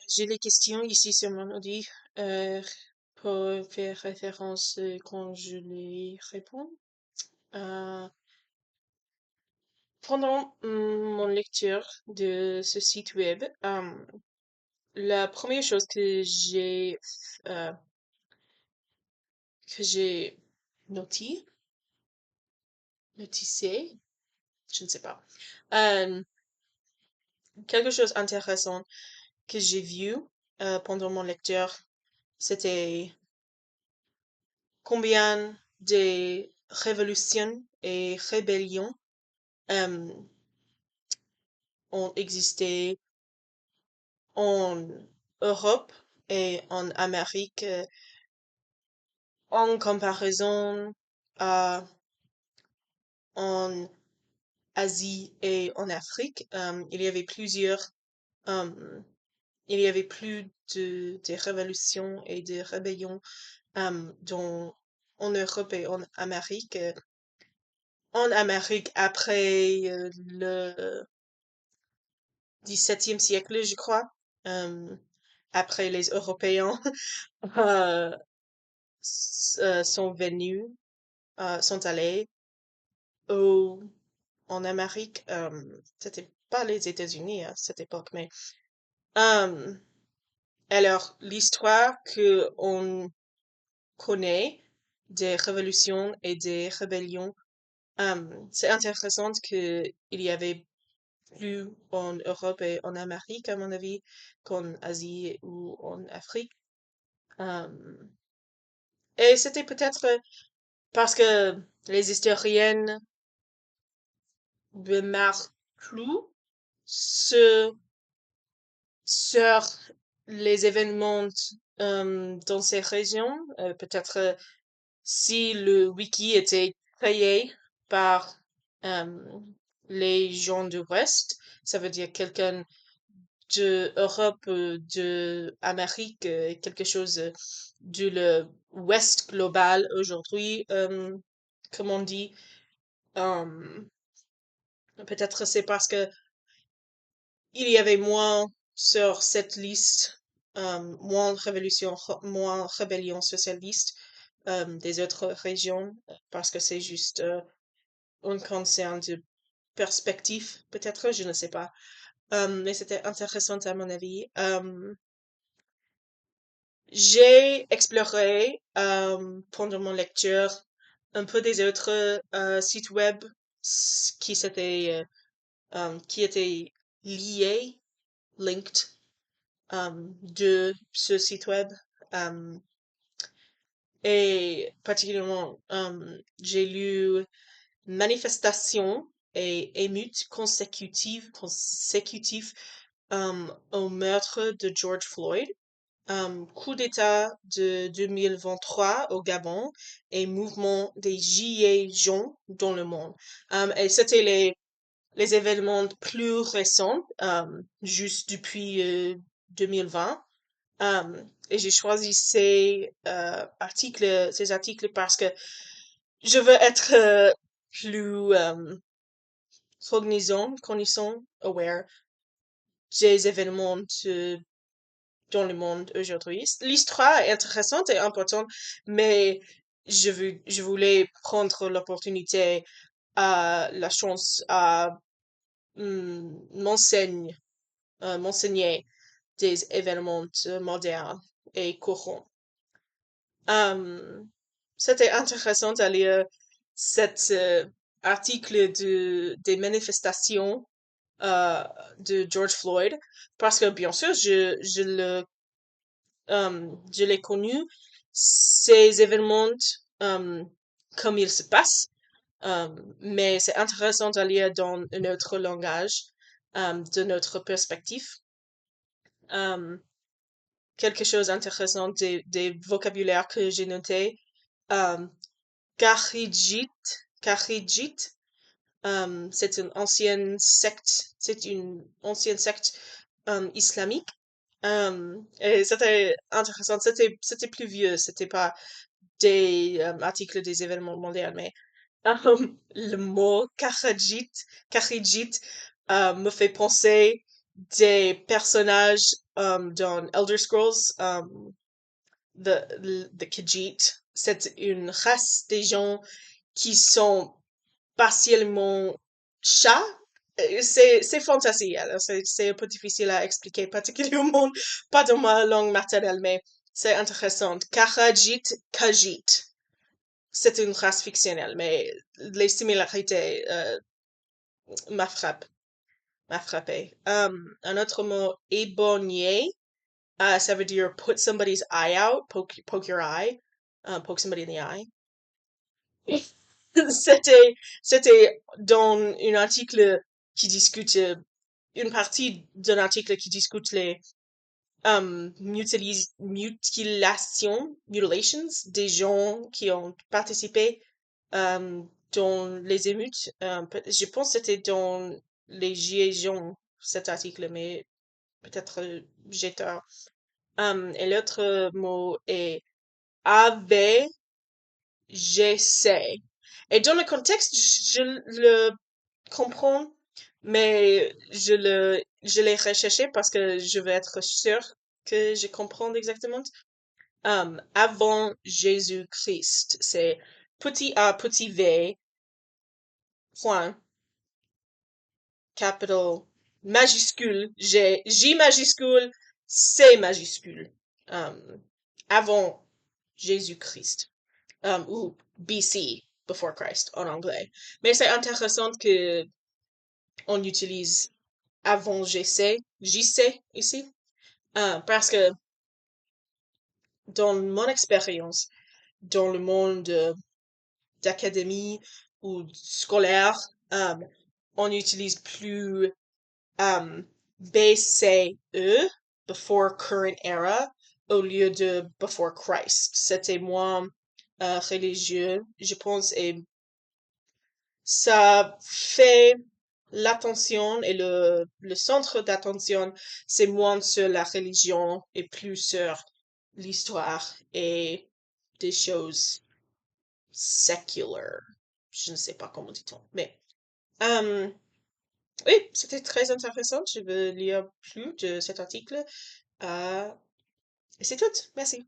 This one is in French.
J'ai les questions ici sur mon ordi pour faire référence quand je les réponds. Euh, Pendant mon lecture de ce site web, la première chose euh, que j'ai noté, notissé, je ne sais pas, euh, quelque chose d'intéressant que j'ai vu pendant mon lecture, c'était combien de révolutions et rébellions euh, ont existé en Europe et en Amérique en comparaison à en Asie et en Afrique. Euh, il y avait plus de révolutions et de rébellions en Europe et en Amérique. En Amérique après le XVIIe siècle, je crois, euh, après les Européens euh, sont venus, sont allés au, en Amérique. C'était pas les États-Unis à cette époque, mais euh, alors l'histoire que on connaît des révolutions et des rébellions, c'est intéressant que il y avait plus en Europe et en Amérique, à mon avis, qu'en Asie ou en Afrique. Euh, et c'était peut-être parce que les historiennes remarquent plus ce, sur les événements dans ces régions. Peut-être si le wiki était créé par euh, les gens de l'Ouest, ça veut dire quelqu'un de Europe, de Amérique, quelque chose de l'Ouest global aujourd'hui, comme on dit. Euh, Peut-être c'est parce que il y avait moins sur cette liste, moins de révolution, moins rébellion socialiste des autres régions, parce que c'est juste un concern de perspective, peut-être, je ne sais pas. Mais c'était intéressant à mon avis. J'ai exploré pendant mon lecture un peu des autres sites web qui étaient liés, linked de ce site web. Euh, et particulièrement, j'ai lu Manifestation et émeutes consécutives au meurtre de George Floyd. Coup d'État de 2023 au Gabon et mouvement des Gilets jaunes dans le monde. Et c'était les événements plus récents, juste depuis 2020. Et j'ai choisi ces articles parce que je veux être plus connaissant, aware des événements dans le monde aujourd'hui. L'histoire est intéressante et importante, mais je voulais prendre l'opportunité, la chance à m'enseigner des événements modernes et courants. Euh, C'était intéressant à lire cet article des manifestations euh, de George Floyd parce que bien sûr je l'ai connu ces événements euh, comme ils se passent, mais c'est intéressant à lire dans un autre langage, de notre perspective. Euh, Quelque chose d'intéressant des vocabulaires que j'ai noté. Euh, Kharijit, c'est une ancienne secte islamique. Et c'était intéressant. C'était plus vieux. C'était pas des articles des événements mondiaux, mais le mot Kharijit me fait penser des personnages dans Elder Scrolls, the Khajiit. C'est une race des gens qui sont partiellement chats. C'est fantasy, alors c'est un peu difficile à expliquer, particulièrement pas dans ma langue maternelle, mais c'est intéressant. Khajiit. C'est une race fictionnelle, mais les similarités m'a frappé. M'a frappé. Un autre mot, ébonnier, ça veut dire put somebody's eye out, poke your eye, poke somebody in the eye. C'était dans un article qui discute, une partie d'un article qui discute les mutilations des gens qui ont participé dans les émeutes. Je pense que c'était dans les Gilets jaunes, cet article, mais peut-être j'ai tort. Et l'autre mot est AVGC. Et dans le contexte, je le comprends, mais je l'ai recherché parce que je veux être sûre que je comprends exactement. Avant Jésus-Christ, c'est petit a, petit v, point, capital, majuscule, J majuscule, C majuscule. Avant Jésus-Christ. Ou BC, before Christ, en anglais. Mais c'est intéressant que on utilise avant JC ici, parce que dans mon expérience, dans le monde d'académie ou scolaire, on n'utilise plus BCE, before current era, au lieu de before Christ. C'était moins religieux, je pense, et ça fait l'attention et le centre d'attention, c'est moins sur la religion et plus sur l'histoire et des choses séculaires. Je ne sais pas comment dit-on, mais euh, oui, c'était très intéressant. Je veux lire plus de cet article. Et c'est tout. Merci.